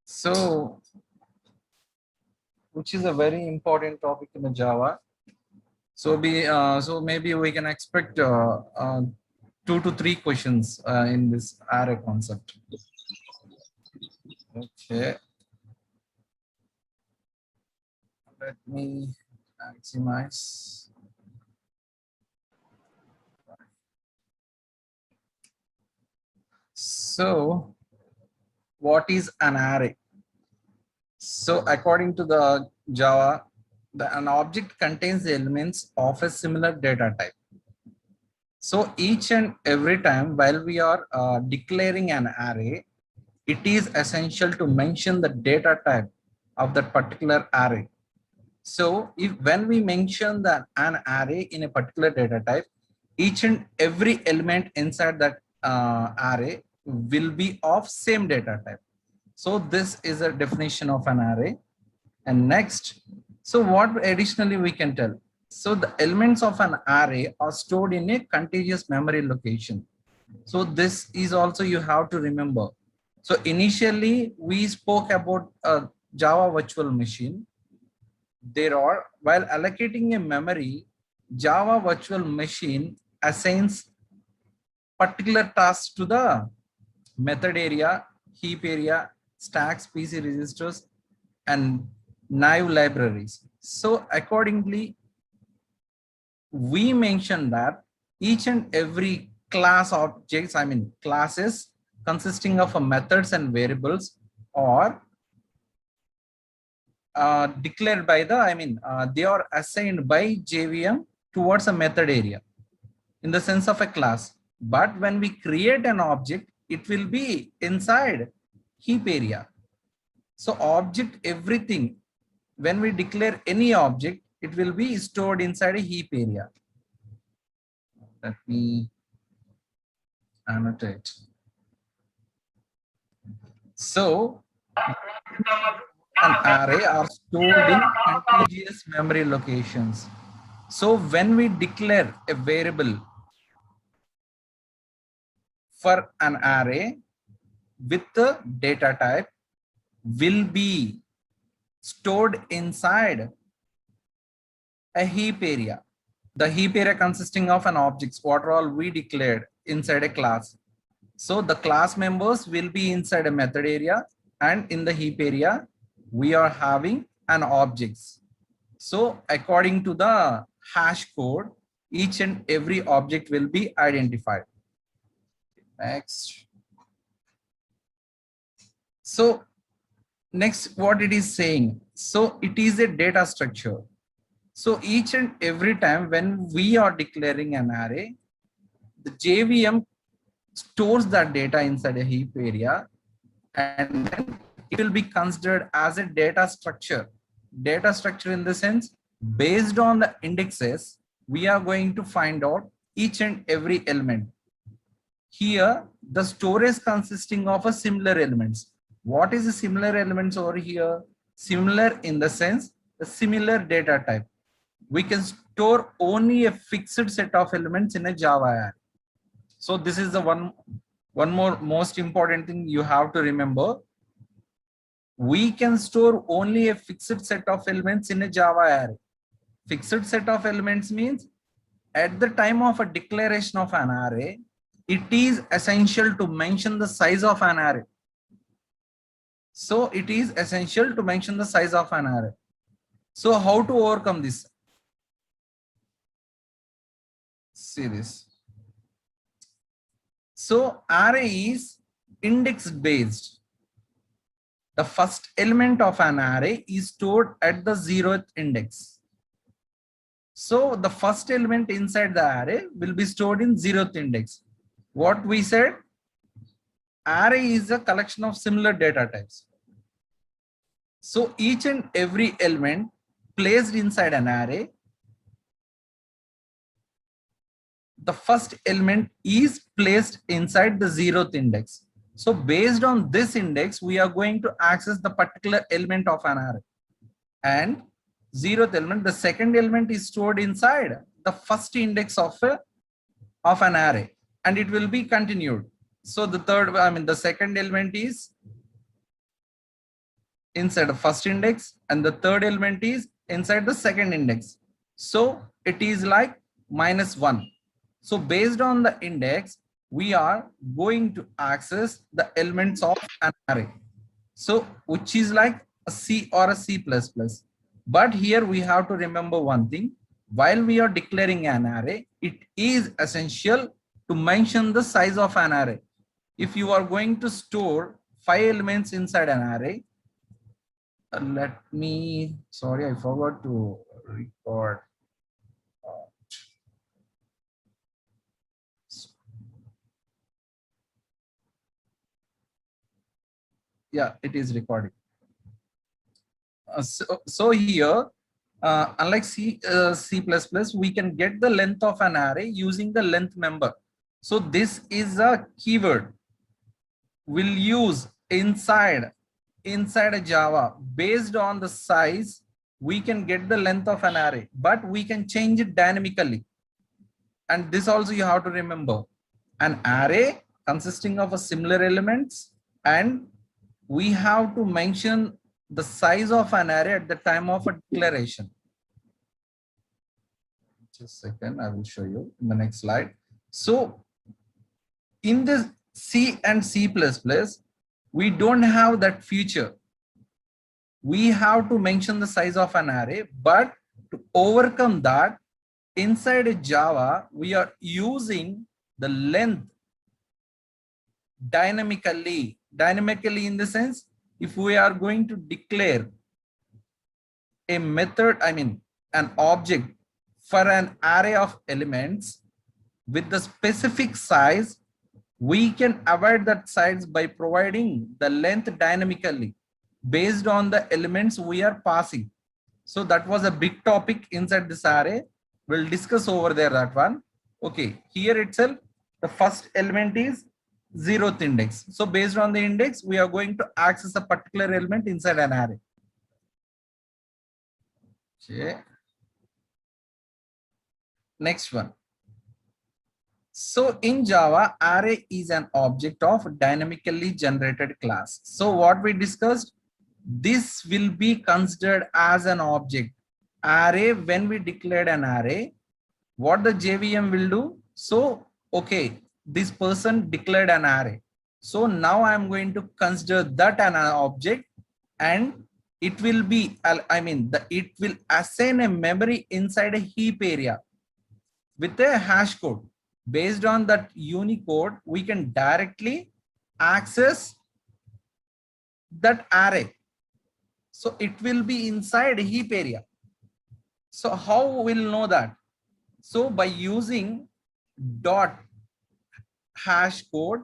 So, which is a very important topic in the Java. So maybe we can expect 2 to 3 questions in this array concept. Okay, let me maximize. So, what is an array? So, according to the Java, an object contains the elements of a similar data type. So each and every time while we are declaring an array, it is essential to mention the data type of that particular array. So if when we mention that an array in a particular data type, each and every element inside that array will be of same data type. So this is a definition of an array. And next, so what additionally we can tell? So the elements of an array are stored in a contiguous memory location. So this is also you have to remember. So initially we spoke about a Java virtual machine. There are, while allocating a memory, Java virtual machine assigns particular tasks to the method area, heap area, stacks, PC registers, and naive libraries. So accordingly, we mentioned that each and every class objects, I mean classes consisting of methods and variables are declared by the, they are assigned by JVM towards a method area in the sense of a class. But when we create an object, it will be inside heap area. So object everything, when we declare any object, it will be stored inside a heap area. Let me annotate. So an array are stored in contiguous memory locations. So when we declare a variable for an array with the data type will be stored inside a heap area. The heap area consisting of an objects, what all we declared inside a class. So the class members will be inside a method area, and in the heap area, we are having an objects. So according to the hash code, each and every object will be identified. Next. So next, what it is saying. So it is a data structure. So each and every time when we are declaring an array, the JVM stores that data inside a heap area, and then it will be considered as a data structure. Data structure in the sense, based on the indexes, we are going to find out each and every element. Here, the storage consisting of a similar elements. What is the similar elements over here? Similar in the sense, the similar data type. We can store only a fixed set of elements in a Java array. So this is the one more most important thing you have to remember. We can store only a fixed set of elements in a Java array. Fixed set of elements means at the time of a declaration of an array, it is essential to mention the size of an array. So it is essential to mention the size of an array. So how to overcome this? See this. So array is index based. The first element of an array is stored at the 0th index. So the first element inside the array will be stored in 0th index. What we said, array is a collection of similar data types. So each and every element placed inside an array, the first element is placed inside the 0th index. So based on this index, we are going to access the particular element of an array. And 0th element, the second element is stored inside the first index of an array, and it will be continued. So the third, the second element is inside the first index and the third element is inside the second index. So it is like -1. So based on the index, we are going to access the elements of an array. So which is like a C or a C++. But here we have to remember one thing. While we are declaring an array, it is essential to mention the size of an array. If you are going to store 5 elements inside an array, sorry, I forgot to record. Yeah, it is recording. So here, unlike C++, we can get the length of an array using the length member. So this is a keyword we'll use inside a Java. Based on the size, we can get the length of an array, but we can change it dynamically. And this also you have to remember. An array consisting of a similar elements, and we have to mention the size of an array at the time of a declaration. Just a second, I will show you in the next slide. So in this C and C++, we don't have that feature. We have to mention the size of an array, but to overcome that, inside a Java, we are using the length dynamically. Dynamically in the sense, if we are going to declare a method, an object for an array of elements with the specific size, we can avoid that size by providing the length dynamically based on the elements we are passing. So that was a big topic inside this array. We'll discuss over there that one. Okay, here itself, the first element is 0th index. So based on the index, we are going to access a particular element inside an array. Okay. Next one. So in Java, array is an object of dynamically generated class. So what we discussed, this will be considered as an object. Array, when we declared an array, what the JVM will do? So, okay, this person declared an array. So now I'm going to consider that an object, and it will be, it will assign a memory inside a heap area with a hash code. Based on that Unicode, we can directly access that array. So it will be inside a heap area. So how we'll know that? So by using dot hash code,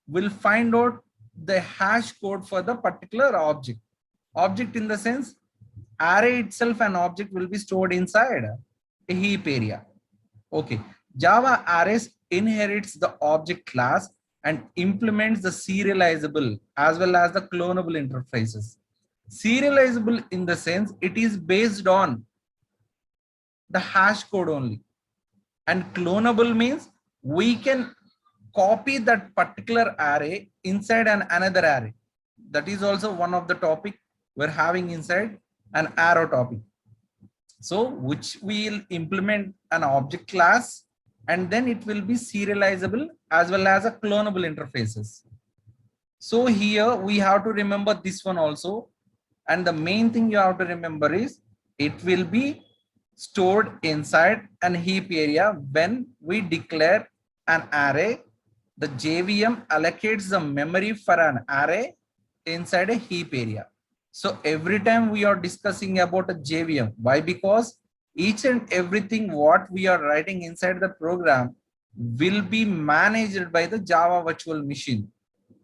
we'll find out the hash code for the particular object. Object in the sense, array itself, an object will be stored inside a heap area. Okay. Java arrays inherits the object class and implements the serializable as well as the clonable interfaces. Serializable in the sense, it is based on the hash code only, and clonable means we can copy that particular array inside another array. That is also one of the topic we're having inside an arrow topic. So which will implement an object class, and then it will be serializable as well as a clonable interfaces. So here we have to remember this one also. And the main thing you have to remember is it will be stored inside an heap area. When we declare an array, the JVM allocates the memory for an array inside a heap area. So every time we are discussing about a JVM, why? Because each and everything what we are writing inside the program will be managed by the Java virtual machine.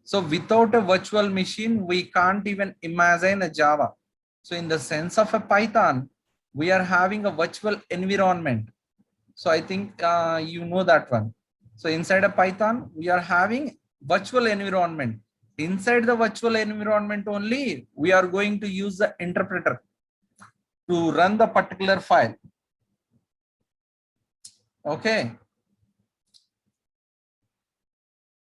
So without a virtual machine, we can't even imagine a Java. So in the sense of a Python, we are having a virtual environment. So I think you know that one. So inside a Python, we are having virtual environment. Inside the virtual environment only, we are going to use the interpreter to run the particular file. Okay.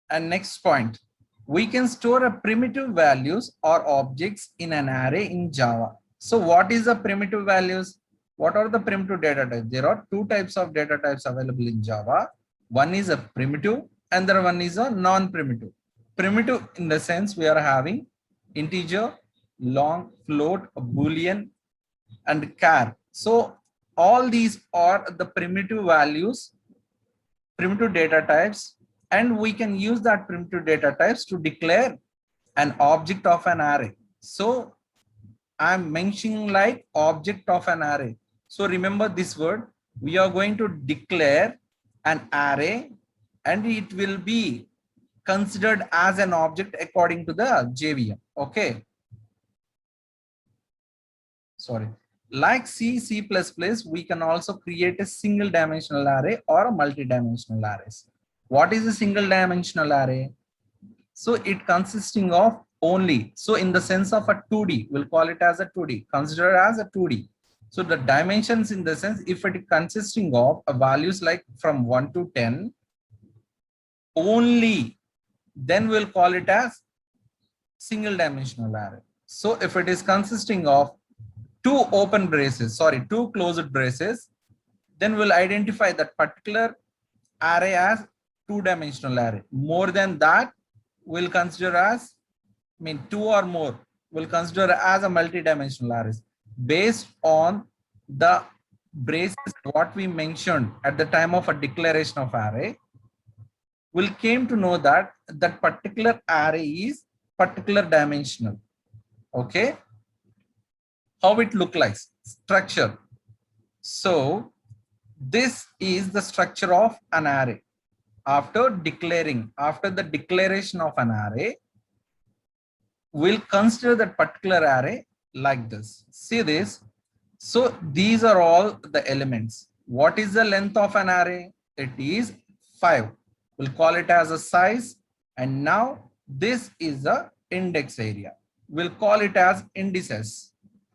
And next point, We can store a primitive values or objects in an array in Java. So what is the primitive values? What are the primitive data types? There are two types of data types available in Java. One is a primitive, and the one is a non-primitive. Primitive in the sense we are having integer, long, float, boolean, and char. So all these are the primitive values, primitive data types, and we can use that primitive data types to declare an object of an array. So I'm mentioning like object of an array. So remember this word, we are going to declare an array and it will be considered as an object according to the JVM. Okay. Sorry. Like C++, we can also create a single dimensional array or a multi-dimensional arrays. What is a single dimensional array? So it consisting of only, so in the sense of a 2D, we'll call it as a 2D, consider as a 2D. So the dimensions in the sense, if it is consisting of values like from 1 to 10 only, then we'll call it as single dimensional array. So if it is consisting of two closed braces, then we'll identify that particular array as two-dimensional array. More than that, we'll consider as, two or more, we'll consider as a multi-dimensional array based on the braces what we mentioned at the time of a declaration of array. We'll came to know that that particular array is particular dimensional. Okay, how it look like structure. So this is the structure of an array. After the declaration of an array, we'll consider that particular array like this. See this. So these are all the elements. What is the length of an array? It is 5. We'll call it as a size. And now this is the index area. We'll call it as indices.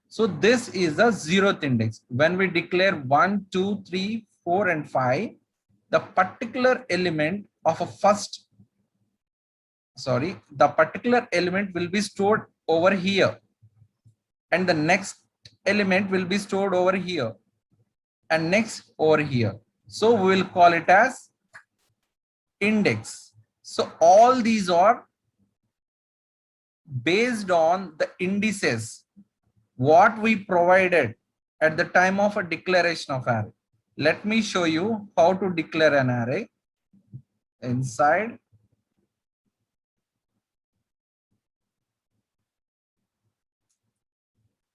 So this is the 0th index. When we declare 1, 2, 3, 4, and 5, the particular element of a the particular element will be stored over here. And the next element will be stored over here. And next over here. So we will call it as index. So all these are based on the indices what we provided at the time of a declaration of array. Let me show you how to declare an array. Inside,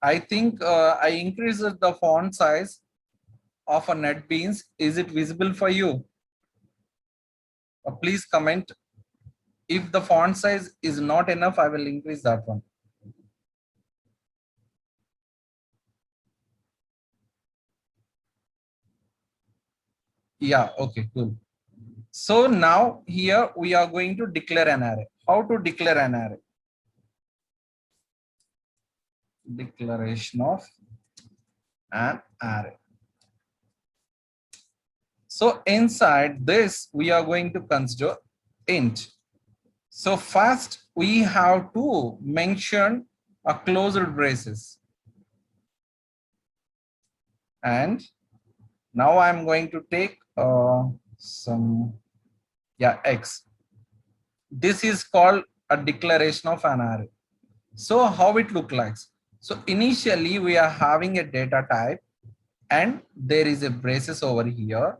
I think I increased the font size of a NetBeans. Is it visible for you? Please comment. If the font size is not enough, I will increase that one. Yeah, okay, cool. So now here we are going to declare an array. How to declare an array? Declaration of an array. So inside this, we are going to consider int. So first we have to mention a closed braces. And now I'm going to take X. This is called a declaration of an array. So how it look like? So initially we are having a data type and there is a braces over here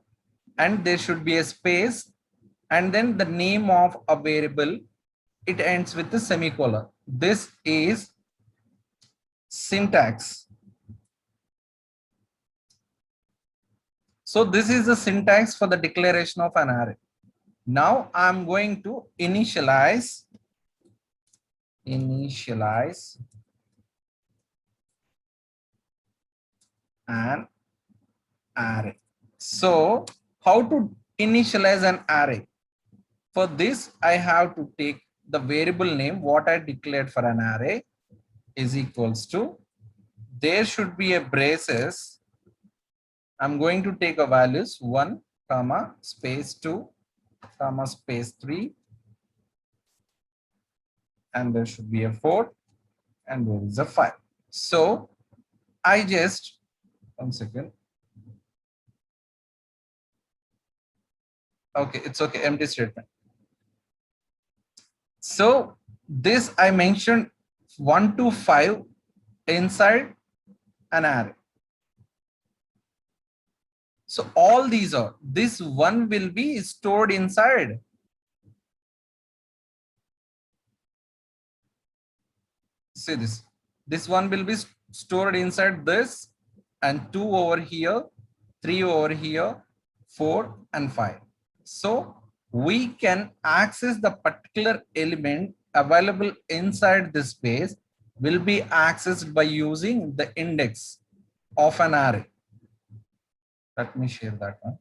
and there should be a space and then the name of a variable, it ends with the semicolon. This is syntax. So this is the syntax for the declaration of an array. Now I'm going to initialize an array. So how to initialize an array? For this, I have to take the variable name, what I declared for an array is equals to, there should be a braces. I'm going to take a values 1, comma, space 2, comma, space 3, and there should be a 4, and there is a 5. So I just, one second. Okay, it's okay, empty statement. So this I mentioned 1 to 5 inside an array. So all these are, this one will be stored inside. See this one will be stored inside this, and 2 over here, 3 over here, 4 and 5. So we can access the particular element available inside this space will be accessed by using the index of an array. Let me share that one.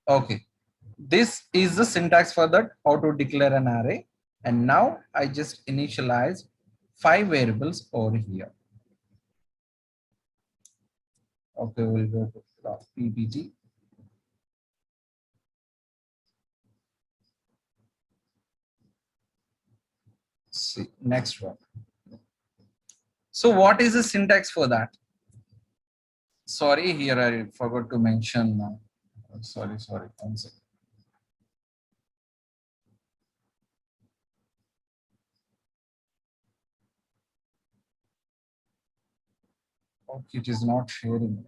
Okay, this is the syntax for that, how to declare an array. And now I just initialize 5 variables over here. Okay, we'll go to ppt. See, next one. So what is the syntax for that? Sorry, here I forgot to mention. Sorry, one second. Okay, it is not sharing.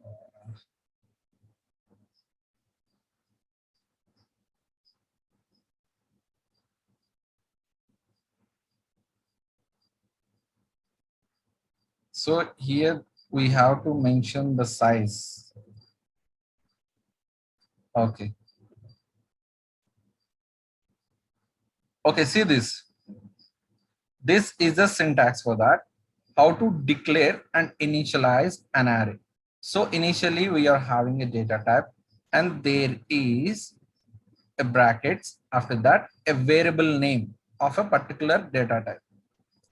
So here we have to mention the size. Okay. Okay, see this. This is the syntax for that. How to declare and initialize an array. So initially we are having a data type, and there is a brackets, after that a variable name of a particular data type,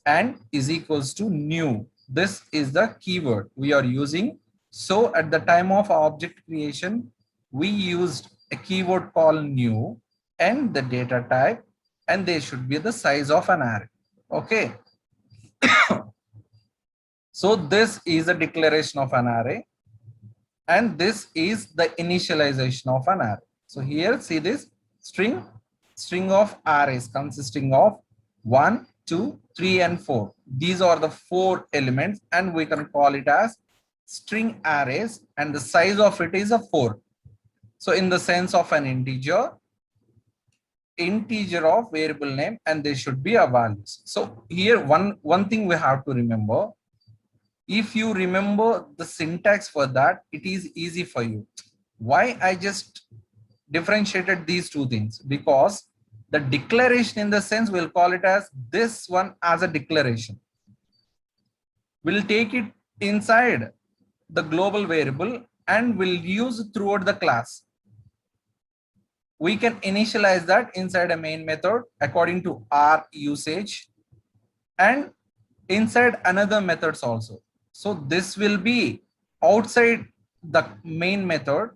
and is equals to new. This is the keyword we are using. So at the time of object creation, we used a keyword called new and the data type, and there should be the size of an array. Okay. So this is a declaration of an array, and this is the initialization of an array. So here see this string of arrays consisting of 1, 2, 3 and 4. These are the 4 elements, and we can call it as string arrays, and the size of it is a 4. So in the sense of an integer of variable name, and there should be a values. So here one thing we have to remember. If you remember the syntax for that, it is easy for you. Why I just differentiated these two things? Because the declaration, in the sense, we'll call it as this one as a declaration. We'll take it inside the global variable and we'll use throughout the class. We can initialize that inside a main method according to our usage, and inside another methods also. So this will be outside the main method,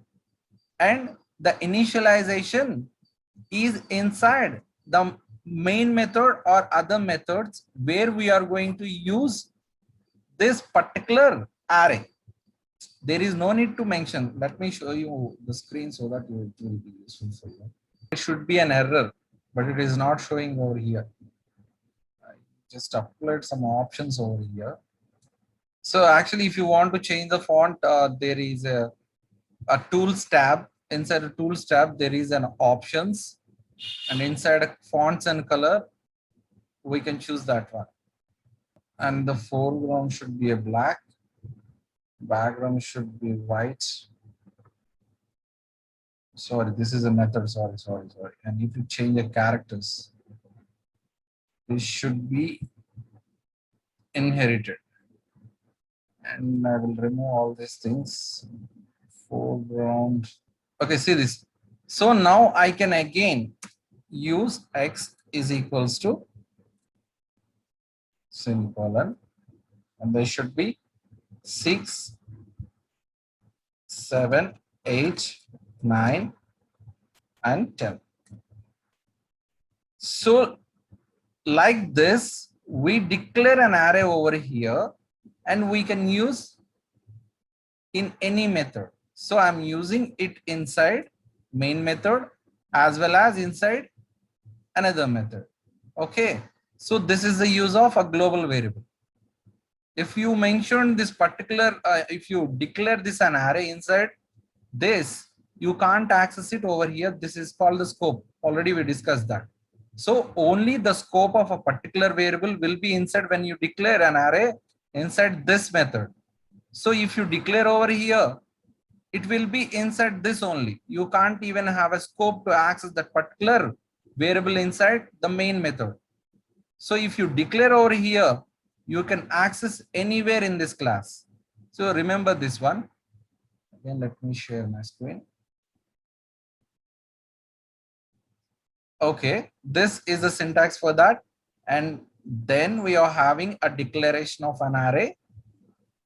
and the initialization is inside the main method or other methods where we are going to use this particular array. There is no need to mention. Let me show you the screen so that it will be useful for you. It should be an error, but it is not showing over here. I just upload some options over here. So actually, if you want to change the font, there is a tools tab. Inside the tools tab, there is an options, and inside fonts and color, we can choose that one. And the foreground should be a black, background should be white. Sorry, this is a method. Sorry. I need to change the characters. This should be inherited. And I will remove all these things. Foreground. Okay, see this. So now I can again use x is equals to semicolon, and there should be 6, 7, 8, 9, and 10. So like this, we declare an array over here and we can use in any method. So I'm using it inside main method as well as inside another method. Okay. So this is the use of a global variable. If you mention this particular, if you declare this an array inside this, you can't access it over here. This is called the scope. Already we discussed that. So only the scope of a particular variable will be inside when you declare an array inside this method. So if you declare over here, it will be inside this only. You can't even have a scope to access that particular variable inside the main method. So if you declare over here, you can access anywhere in this class. So remember this one. Again, let me share my screen. Okay, this is the syntax for that. And then we are having a declaration of an array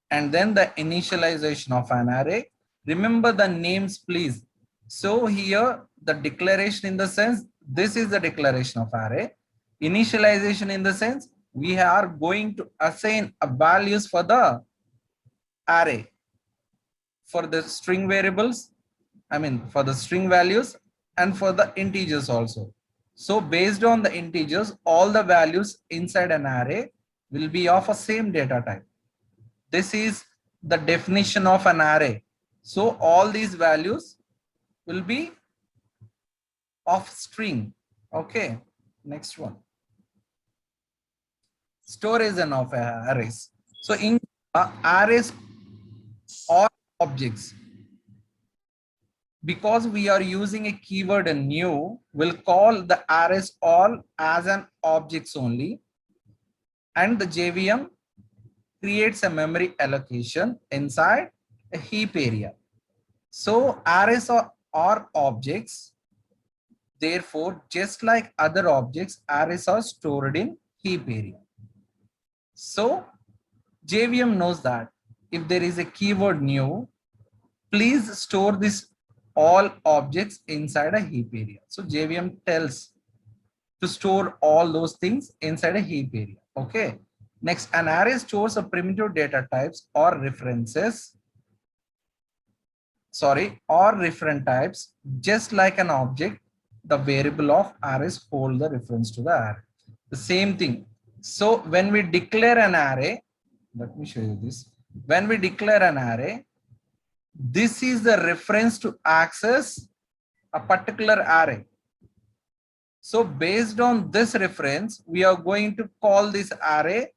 and then the initialization of an array. Remember the names, please. So here the declaration in the sense, this is the declaration of array. Initialization in the sense, we are going to assign a values for the array. For the string variables, I mean for the string values and for the integers also. So based on the integers, all the values inside an array will be of a same data type. This is the definition of an array. So all these values will be of string. Okay, next one. Storage and of arrays. So in arrays or objects, because we are using a keyword and new, we'll call the arrays all as an objects only, and the JVM creates a memory allocation inside a heap area. So arrays are objects. Therefore, just like other objects, arrays are stored in heap area. So JVM knows that if there is a keyword new, please store this all objects inside a heap area. So JVM tells to store all those things inside a heap area. Okay. Next, an array stores a primitive data types or references, or referent types, just like an object. The variable of arrays hold the reference to the array. The same thing. So when we declare an array, let me show you this. When we declare an array, this is the reference to access a particular array. So based on this reference, we are going to call this array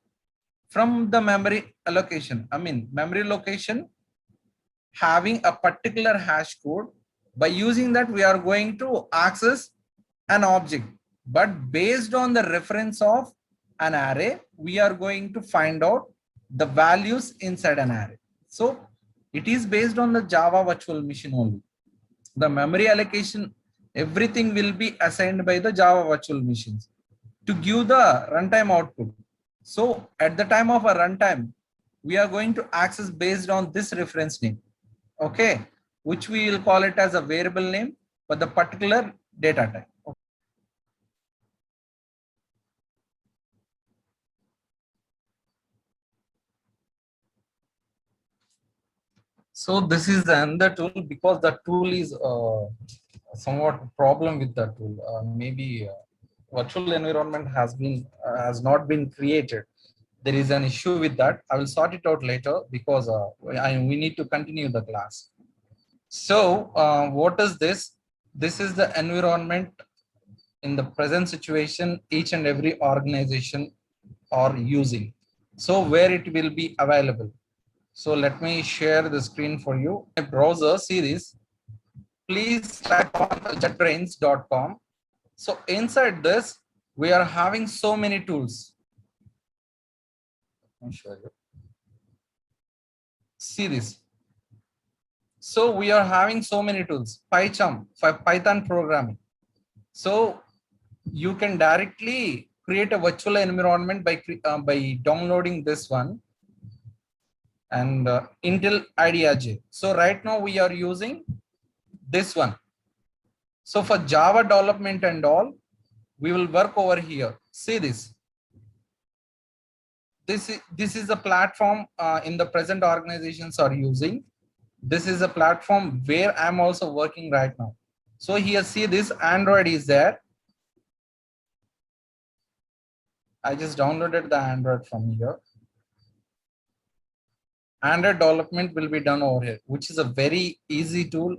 from the memory allocation. I mean, memory location having a particular hash code. By using that, we are going to access an object. But based on the reference of an array, we are going to find out the values inside an array. So it is based on the Java virtual machine only. The memory allocation, everything will be assigned by the Java virtual machines to give the runtime output. So at the time of a runtime, we are going to access based on this reference name, okay, which we will call it as a variable name for the particular data type. So this is another tool, because the tool is somewhat problem with the tool. Maybe virtual environment has not been created. There is an issue with that. I will sort it out later, because we need to continue the class. So what is this? This is the environment in the present situation each and every organization are using. So where it will be available. So let me share the screen for you. My browser, see this. Please type on jetbrains.com. So inside this, we are having so many tools. Let me show you. See this. So we are having so many tools. PyCharm for Python programming. So you can directly create a virtual environment by downloading this one, and Intel IdeaJ. So right now we are using this one. So for Java development and all, we will work over here. See this. This is a platform in the present organizations are using. This is a platform where I'm also working right now. So here, see this Android is there. I just downloaded the Android from here. Android development will be done over here, which is a very easy tool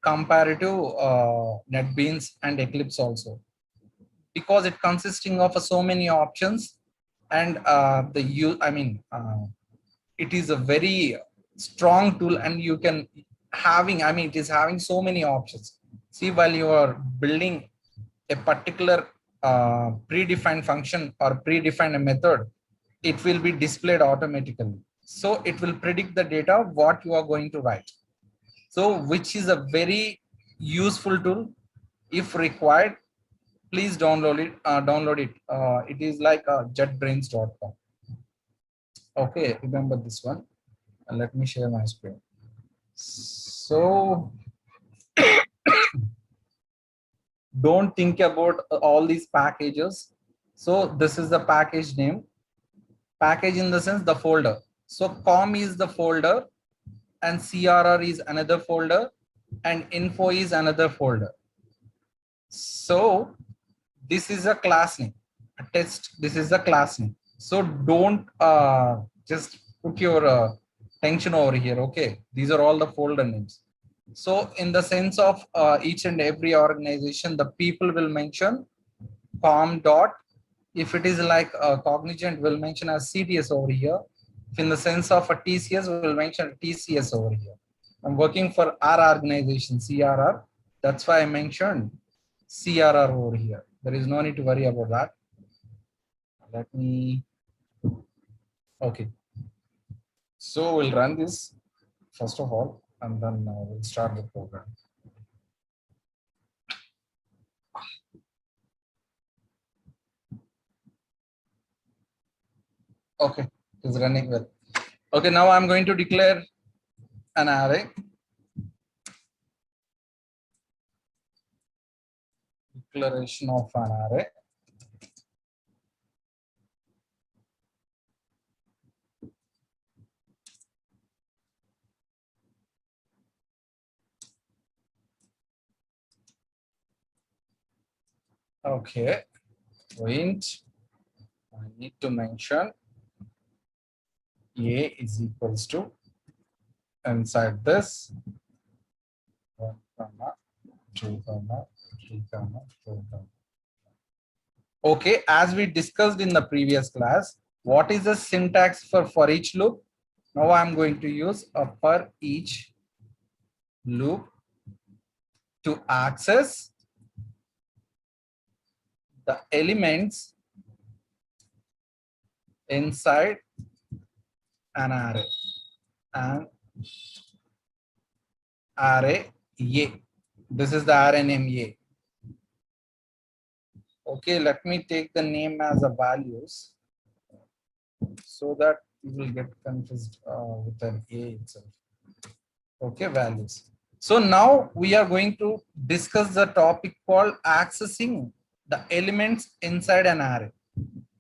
compared to NetBeans and Eclipse also, because it consisting of so many options, and it is a very strong tool, and you can having, it is having so many options. See, while you are building a particular predefined function or predefined method, it will be displayed automatically. So it will predict the data what you are going to write. So which is a very useful tool. If required, please download it. It is like jetbrains.com. Okay, remember this one. Let me share my screen. So don't think about all these packages. So this is the package name. Package in the sense the folder. So com is the folder, and CRR is another folder, and info is another folder. So this is a class name. A test. This is the class name. So don't just put your tension over here. Okay, these are all the folder names. So in the sense of each and every organization, the people will mention com dot. If it is like Cognizant, will mention as CTS over here. If in the sense of a TCS, will mention TCS over here. I'm working for our organization, CRR. That's why I mentioned CRR over here. There is no need to worry about that. Let me, okay. So we'll run this first of all, and then we'll start the program. Okay, it's running well. Okay, now I'm going to declare an array. Declaration of an array. Okay, int. I need to mention a is equals to, inside this 1, 2, 3, 4. Okay, as we discussed in the previous class, what is the syntax for each loop? Now I'm going to use a for each loop to access the elements inside an array, and array A. This is the array name A. Okay, let me take the name as a values so that you will get confused with an A itself. Okay, values. So now we are going to discuss the topic called accessing the elements inside an array.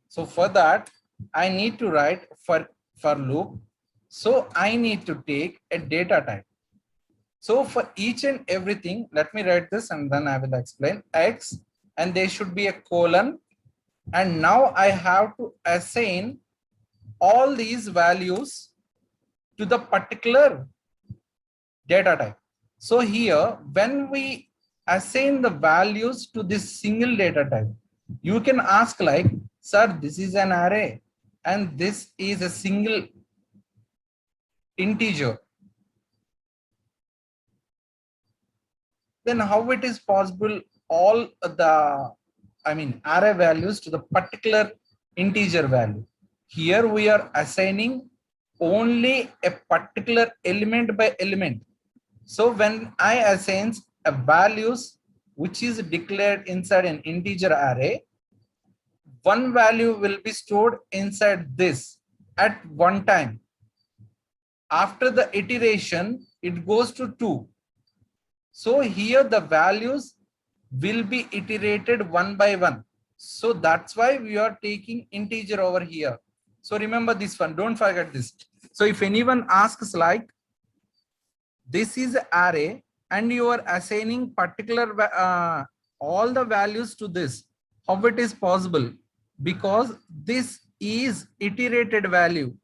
So for that, I need to write for loop. So I need to take a data type. So for each and everything, let me write this and then I will explain X, and there should be a colon. And now I have to assign all these values to the particular data type. So here, when we assign the values to this single data type, you can ask like, sir, this is an array and this is a single integer. Then how it is possible all the, array values to the particular integer value? Here we are assigning only a particular element by element. So when I assign a values which is declared inside an integer array, one value will be stored inside this at one time. After the iteration, it goes to 2. So here the values will be iterated one by one. So that's why we are taking integer over here. So remember this one, don't forget this. So if anyone asks like, this is array and you are assigning particular all the values to this, how it is possible? Because this is iterated value,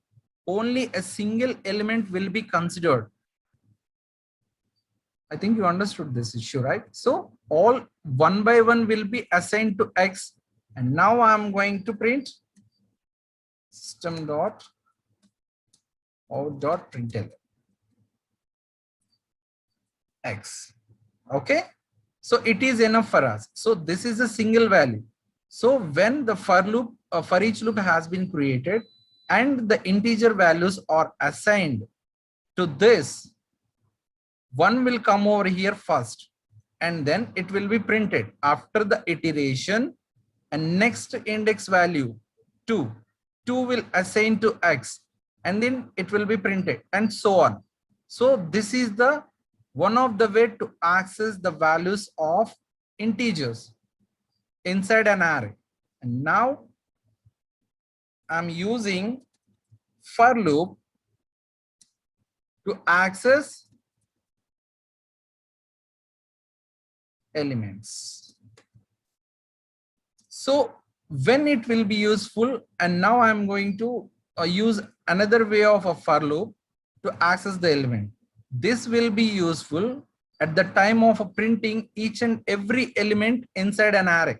only a single element will be considered. I think you understood this issue, right? So all one by one will be assigned to X. And now I'm going to print system dot out dot println X. Okay. So it is enough for us. So this is a single value. So when the for loop, for each loop has been created and the integer values are assigned to this, one will come over here first and then it will be printed after the iteration, and next index value 2 will assign to X and then it will be printed and so on. So this is the one of the way to access the values of integers inside an array. And now I'm using for loop to access elements. So when it will be useful, and now I'm going to use another way of a for loop to access the element. This will be useful at the time of printing each and every element inside an array.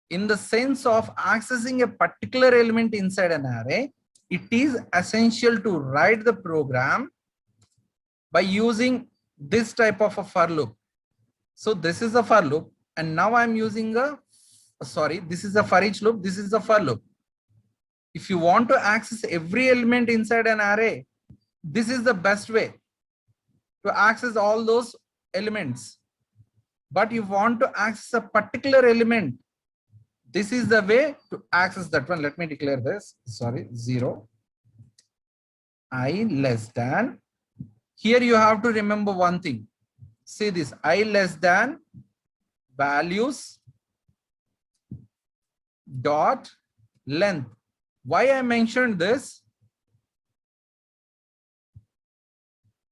In the sense of accessing a particular element inside an array, it is essential to write the program by using this type of a for loop. So this is a for loop, and now I'm using a, sorry, this is a for each loop, this is a for loop. If you want to access every element inside an array, this is the best way to access all those elements. But you want to access a particular element, this is the way to access that one. Let me declare this, sorry, 0 I less than. Here you have to remember one thing. See this, I less than values dot length. Why I mentioned this?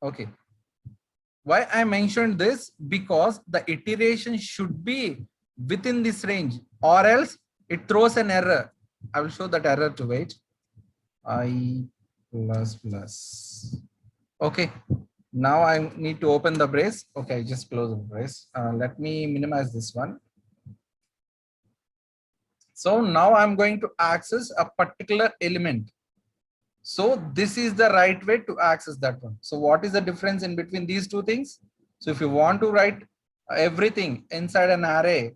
Okay. Why I mentioned this? Because the iteration should be within this range, or else it throws an error. I will show that error to wait. I plus plus. Okay. Now I need to open the brace. Okay, just close the brace. Let me minimize this one. So now I'm going to access a particular element. So this is the right way to access that one. So what is the difference in between these two things? So if you want to write everything inside an array,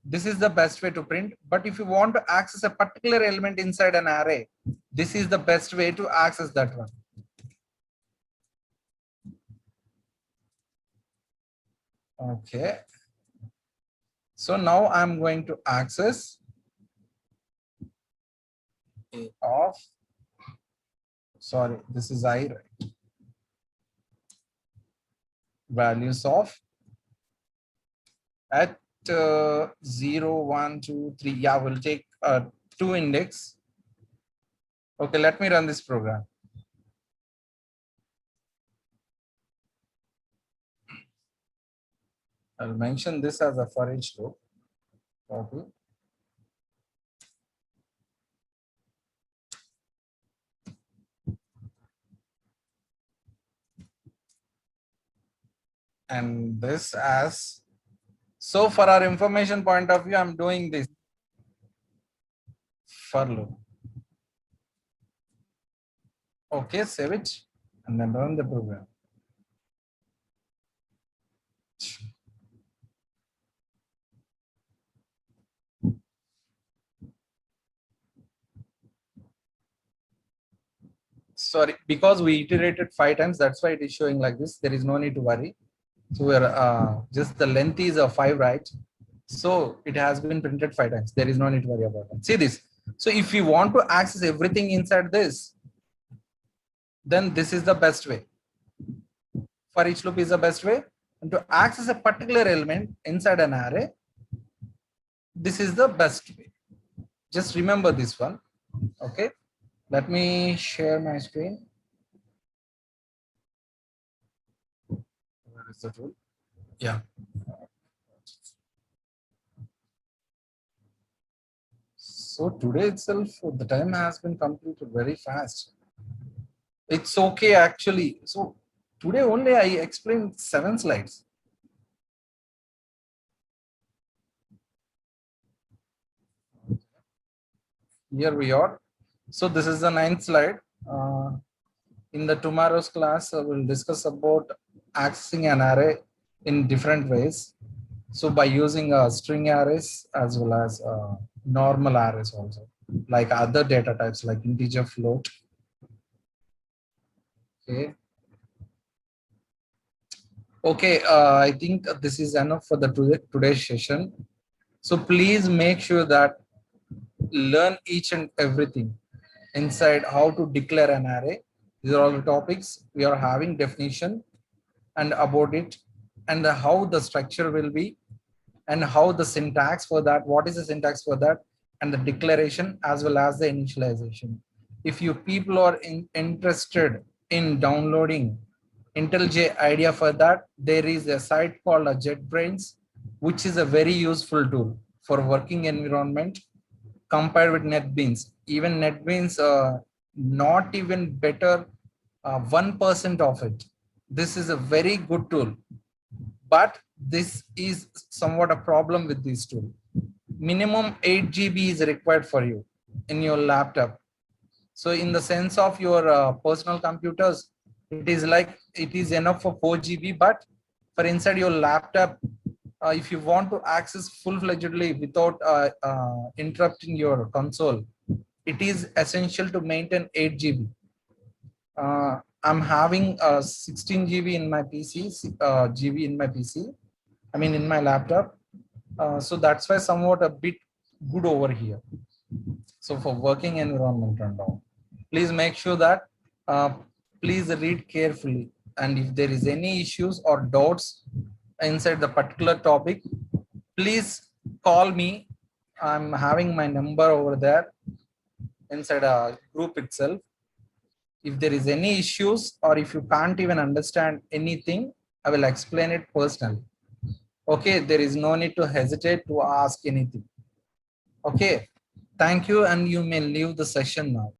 this is the best way to print. But if you want to access a particular element inside an array, this is the best way to access that one. Okay. So now I'm going to access a of, sorry, this is I, right? Values of at 0, 1, 2, 3. Yeah, we'll take 2 index. Okay, let me run this program. I'll mention this as a for each loop. Okay. And this as, so for our information point of view, I'm doing this for loop. Okay, save it and then run the program. Sorry, because we iterated 5 times, that's why it is showing like this. There is no need to worry. So we're just the length is of 5, right? So it has been printed 5 times. There is no need to worry about it. See this. So if you want to access everything inside this, then this is the best way. For each loop is the best way. And to access a particular element inside an array, this is the best way. Just remember this one. Okay. Let me share my screen. Where is the tool? Yeah. So today itself, the time has been completed very fast. It's okay actually. So today only I explained 7 slides. Here we are. So this is the 9th slide. In the tomorrow's class, we'll discuss about accessing an array in different ways. So by using string arrays as well as normal arrays also, like other data types like integer, float. Okay. Okay, I think this is enough for the today's session. So please make sure that learn each and everything inside how to declare an array. These are all the topics we are having definition and about it, and how the structure will be, and how the syntax for that, what is the syntax for that, and the declaration as well as the initialization. If you people are interested in downloading IntelliJ IDEA for that, there is a site called JetBrains, which is a very useful tool for working environment compared with NetBeans. Even NetBeans, not even better, 1% of it. This is a very good tool, but this is somewhat a problem with this tool. Minimum 8 GB is required for you in your laptop. So in the sense of your personal computers, it is like it is enough for 4 GB, but for inside your laptop, if you want to access full-fledgedly without interrupting your console, it is essential to maintain 8 GB. I'm having 16 GB in my PC, GB in my PC, I mean in my laptop. So that's why somewhat a bit good over here. So for working environment and all, please make sure that please read carefully. And if there is any issues or doubts inside the particular topic, please call me. I'm having my number over there inside a group itself. If there is any issues or if you can't even understand anything, I will explain it personally. Okay, there is no need to hesitate to ask anything. Okay, thank you, and you may leave the session now.